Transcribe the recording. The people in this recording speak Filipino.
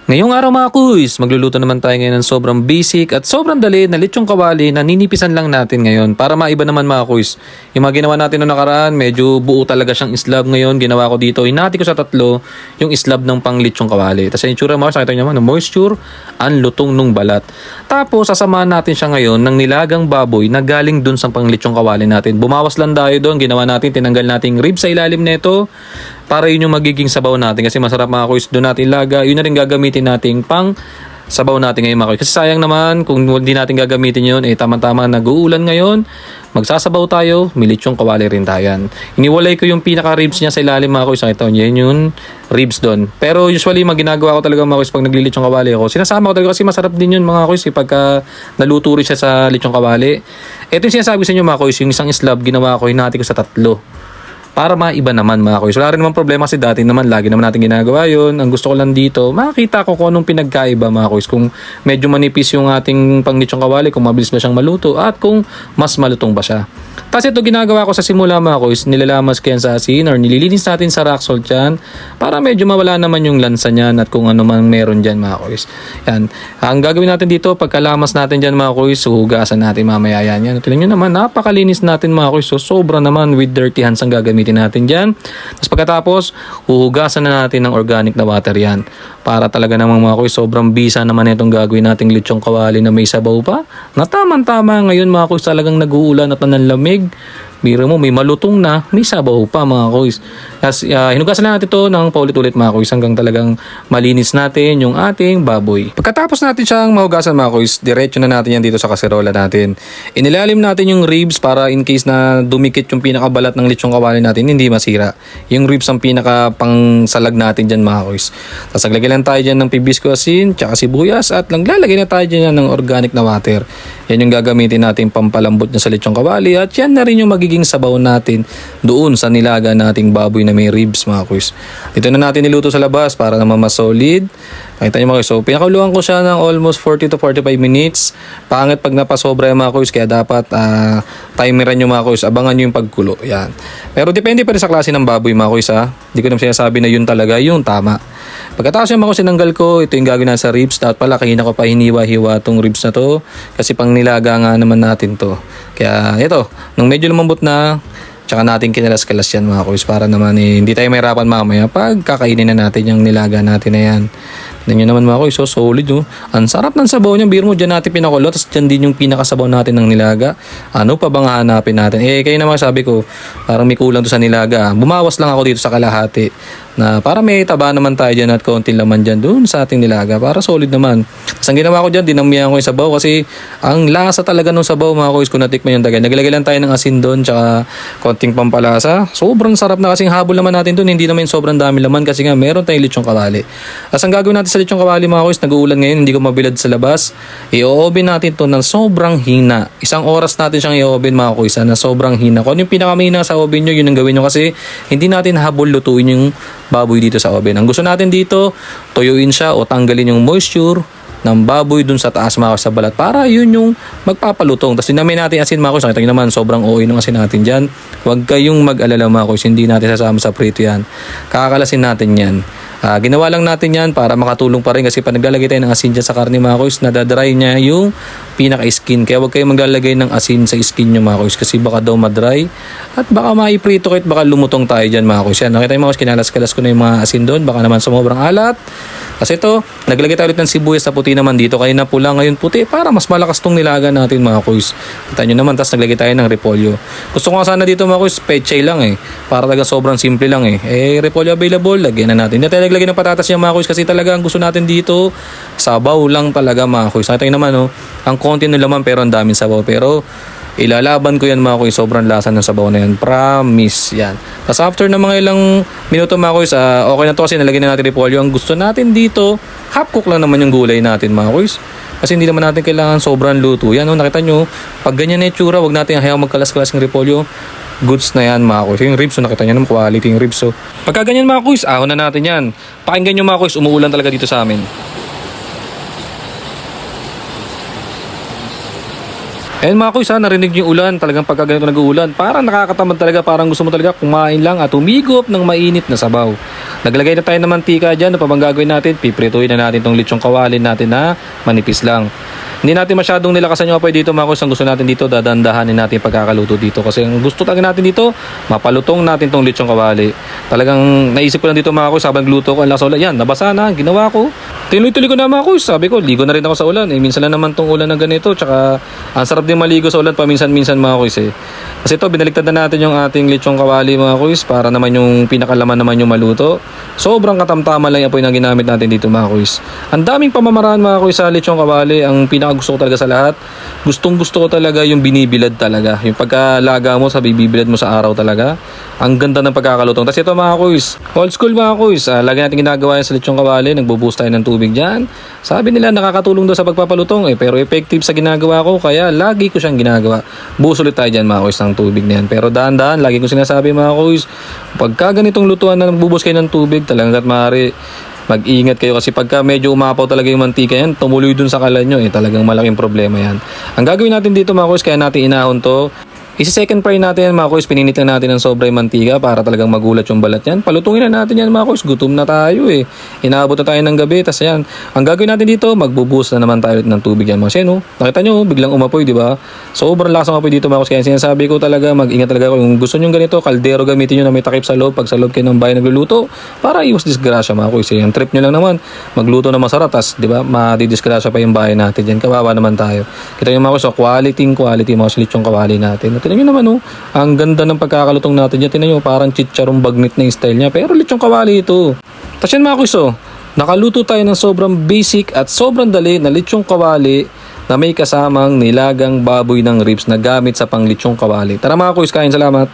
Ngayong araw mga kuys, magluluto naman tayo ngayon ng sobrang basic at sobrang dali na lechong kawali na ninipisan lang natin ngayon para maiba naman mga kuys. Yung mga ginawa natin noong nakaraan, medyo buo talaga siyang islab ngayon. Ginawa ko dito, hinati ko sa tatlo yung islab ng pang lechong kawali. Tapos yung itsura mga nakita nyo naman, moisture, ang lutong nung balat. Tapos sasamahan natin siya ngayon ng nilagang baboy na galing dun sa pang lechong kawali natin. Bumawas lang tayo doon, ginawa natin, tinanggal nating ribs sa ilalim nito. Para yun yung magiging sabaw natin kasi masarap mga kuys, doon natin laga. Yun na rin gagamitin natin pang sabaw natin ngayon mga kuys. Kasi sayang naman kung hindi natin gagamitin yun, tama-tama nag-uulan ngayon. Magsasabaw tayo, militsong kawali rin tayo yan. Iniwalay ko yung pinaka-ribs niya sa ilalim mga kuys. Nakita nyo, yan yung ribs doon. Pero usually, ginagawa ko talaga mga kuys pag naglilitsong kawali ako. Sinasama ko talaga kasi masarap din yun mga kuys pagka naluto rin siya sa litsong kawali. Ito yung sinasabi sa inyo mga kuys, yung isang slab ginawa ko, hinati ko sa tatlo. Para maiba naman mga kuys. Wala rin naman problema kasi dati naman lagi naman natin ginagawa yun. Ang gusto ko lang dito, makikita ko kung anong pinagkaiba mga kuys. Kung medyo manipis yung ating panglitsong kawali, kung mabilis ba siyang maluto at kung mas malutong ba siya. Kasi ito ginagawa ko sa simula mga kuys, nilalamas ko yan sa asin or nililinis natin sa rock salt yan para medyo mawala naman yung lansa niyan at kung ano man meron dyan mga kuys. Yan. Ang gagawin natin dito, pagkalamas natin dyan mga kuys, hugasan natin mamaya yan. Tignan nyo naman, napakalinis natin mga kuys. So, sobra naman with dirty hands ang gagamitin natin dyan. Tapos pagkatapos, huhugasan na natin ng organic na water yan. Para talaga namang mga kuys, sobrang bisa naman itong gagawin nating lechong kawali na may sabaw pa. Na tamang-tama ngayon mga kuys, talagang nag-uulan at nanlamig. Biro mo, may malutong na, may sabaw pa mga kuys. Tapos hinugasan na natin ito ng paulit-ulit mga kuys hanggang talagang malinis natin yung ating baboy. Pagkatapos natin siyang mahugasan mga kuys, diretso na natin yan dito sa kaserola natin. Inilalim natin yung ribs para in case na dumikit yung pinakabalat ng lechong kawali natin, hindi masira. Yung ribs ang pinaka pang salag natin dyan mga kuys. Tapos naglagay lang tayo dyan ng pibisco asin, tsaka sibuyas at lalagay na tayo dyan ng organic na water. Yan yung gagamitin natin pampalambot niya sa lechong kawali at yan na rin yung magiging sabaw natin doon sa nilaga nating baboy na may ribs mga kuys. Dito na natin niluto sa labas para naman mas solid. Nakita niyo mga kuys. So pinakuluan ko siya ng almost 40 to 45 minutes. Pangit pag napasobra yung mga kuys kaya dapat timeran nyo mga kuys. Abangan nyo yung pagkulo. Yan. Pero depende pa rin sa klase ng baboy mga kuys ha. Hindi ko naman sinasabi na yun talaga yung tama. Pagkatapos yung mga kuys sinanggal ko, ito yung gagawin na sa ribs. Dapat pala kanina ko pa hiniwa-hiwa tong ribs na to. Kasi pang nilaga nga naman natin to. Kaya ito, nung medyo lumambot na, tsaka natin kinalas-kalas yan mga kuys para naman hindi tayo mahirapan mamaya pag kakainin na natin yung nilaga natin na yan. Tignan nyo naman mga kuys, so solid oh. Ang sarap ng sabaw niya, biro mo dyan natin pinakulo, tapos dyan din yung pinakasabaw natin ng nilaga. Ano pa bang hahanapin natin? Kayo naman sabi ko, parang may kulang to sa nilaga. Bumawas lang ako dito sa kalahati na para may taba naman tayo dyan at konting laman dyan doon sa ating nilaga para solid naman. Tapos ang ginawa ko dyan, dinamihan ko yung sabaw kasi ang lasa talaga ng sabaw mga kuys kung natikman yung dagay. Naglagay lang tayo ng asin doon tsaka konting pampalasa. Sobrang sarap na kasing habol naman natin doon, hindi naman sobrang dami laman kasi nga meron tayong lechong kawali. Tapos ang gagawin natin sa lechong kawali mga kuys, nag-uulan ngayon, hindi ko mabilad sa labas. I-oven natin to ng sobrang hina. Isang oras natin siyang i-oven mga kuys na sobrang hina. Kung ano yung pinakamahina sa oven nyo, yun ang gawin nyo kasi hindi natin habol lutuin yung baboy dito sa oven. Ang gusto natin dito, tuyuin siya o tanggalin yung moisture ng baboy dun sa taas mga kuys sa balat para yun yung magpapalutong. Tapos dinamin natin asin mga kuys. Nakita nyo naman, sobrang OA ng asin natin dyan. Huwag kayong mag-alala mga kuys, hindi natin sasama sa prito yan. Kakakalasin natin yan. Ginawa lang natin yan para makatulong pa rin kasi pag naglalagay tayo ng asin dyan sa karne mga kuys, nadadry niya yung pinaka-skin. Kaya huwag kayong maglalagay ng asin sa skin nyo mga kuys kasi baka daw madry at baka maiprito kahit baka lumutong tayo dyan mga kuys. Yan, nakita yung mga kuys, kinalas-kalas ko na yung mga asin doon, baka naman sumobrang alat. Kasi ito, naglagay tayo ulit ng sibuyas na puti naman dito. Kaya na pula ngayon puti para mas malakas tong nilaga natin mga kuys. Kita nyo naman, tapos naglagay tayo ng repolyo. Gusto ko nga sana dito mga kuys, pechay lang para talaga sobrang simple lang repolyo available, lagyan na natin. Hindi tayo naglagay ng patatas yung mga kuys kasi talaga ang gusto natin dito, sabaw lang talaga mga kuys. Nakita nyo naman ang konti ng laman pero ang daming sabaw. Pero ilalaban ko yan mga kuys, sobrang lasa ng sabaw na yan, promise yan. Tapos after ng mga ilang minuto mga kuys, okay na to kasi nalagyan na natin repolyo. Ang gusto natin dito, half cook lang naman yung gulay natin mga kuys kasi hindi naman natin kailangan sobrang luto yan. Nakita nyo, pag ganyan na yung tsura, wag natin hayang magkalas-kalas ng repolyo, goods na yan mga kuys. Yung ribs, nakita nyo naman quality yung ribs. Pagka ganyan mga kuys, ahon na natin yan. Pakinggan nyo mga kuys, umuulan talaga dito sa amin. Ayan mga kuys, narinig niyo yung ulan. Talagang pagka ganito nag-uulan, parang nakakatamad talaga. Parang gusto mo talaga kumain lang at humigop ng mainit na sabaw. Naglagay na tayo ng mantika dyan. Ano pa bang gagawin natin? Piprituhin na natin itong lechong kawali natin na manipis lang. Hindi natin masyadong nilakasan yung apoy dito mga kuys. Ang gusto natin dito, dadandahanin natin yung pagkakaluto dito. Kasi ang gusto talaga natin dito, mapalutong natin tong lechong kawali. Talagang naisip ko lang dito mga kuys, habang gluto ko, ang lakas sa ulan. Yan, nabasa na, ginawa ko. Tinuloy-tuloy ko na mga kuys. Sabi ko, ligo na rin ako sa ulan. Minsan lang naman tong ulan na ganito. Tsaka, ang sarap din maligo sa ulan paminsan-minsan mga kuys Kasi ito, binaliktad na natin yung ating lechong kawali mga kuys para naman yung pinakalaman naman yung maluto. Sobrang katamtaman lang yung apoy na ginamit natin dito mga kuys. Ang daming pamamaraan mga kuys sa lechong kawali. Ang pinakagusto ko talaga sa lahat, gustong gusto ko talaga yung binibilad talaga. Yung pagkalaga mo sa bibilad mo sa araw talaga. Ang ganda ng pagkakalutong. Tapos ito mga kuys, old school mga kuys. Lagi natin ginagawa yan sa lechong kawali. Nagbubuhos tayo ng tubig dyan. Sabi nila nakakatulong daw sa pagpapalutong pero effective sa ginagawa ko kaya lagi ko siyang ginagawa. Buhos ulit tayo dyan mga kuys ng tubig na yan. Pero dahan-dahan, lagi ko sinasabi mga kuys, pagka ganitong lutuan na nagbubuhos kayo ng tubig, talagang kat maaari mag-ingat kayo kasi pagka medyo umapaw talaga yung mantika yan, tumuloy dun sa kalan nyo talagang malaking problema yan. Ang gagawin natin dito mga kuys, kaya natin inahon to, isi-second fry natin yan mga kuys, pininit lang natin ng sobra yung mantika para talagang magulat yung balat yan. Palutungin na natin yan mga kuys, gutom na tayo Inaabot na tayo ng gabi, tas yan. Ang gagawin natin dito, magbubuhos na naman tayo ng tubig yan mga seno. Nakita nyo, biglang umapoy, di ba? Sobrang lakas ng umapoy dito mga kuys, kaya sinasabi ko talaga, mag-ingat talaga kung gusto nyo ganito, kaldero gamitin nyo na may takip sa loob, pag sa loob kayo ng bahay nagluluto, para iwas disgrasya mga kuys. Ang trip nyo lang naman, magluto na masarap, tas di ba, madidisgrasya pa yung bahay natin dyan, kawawa naman tayo. Kita nyo mga kuys, quality mga lechong kawali natin. Tingnan nyo naman ang ganda ng pagkakalutong natin yan. Tingnan nyo, parang chicharong bagnit na yung style niya. Pero lechong kawali ito. Tapos yan mga kuys, nakaluto tayo ng sobrang basic at sobrang dali na lechong kawali na may kasamang nilagang baboy ng ribs na gamit sa pang lechong kawali. Tara mga kuys, kain, salamat.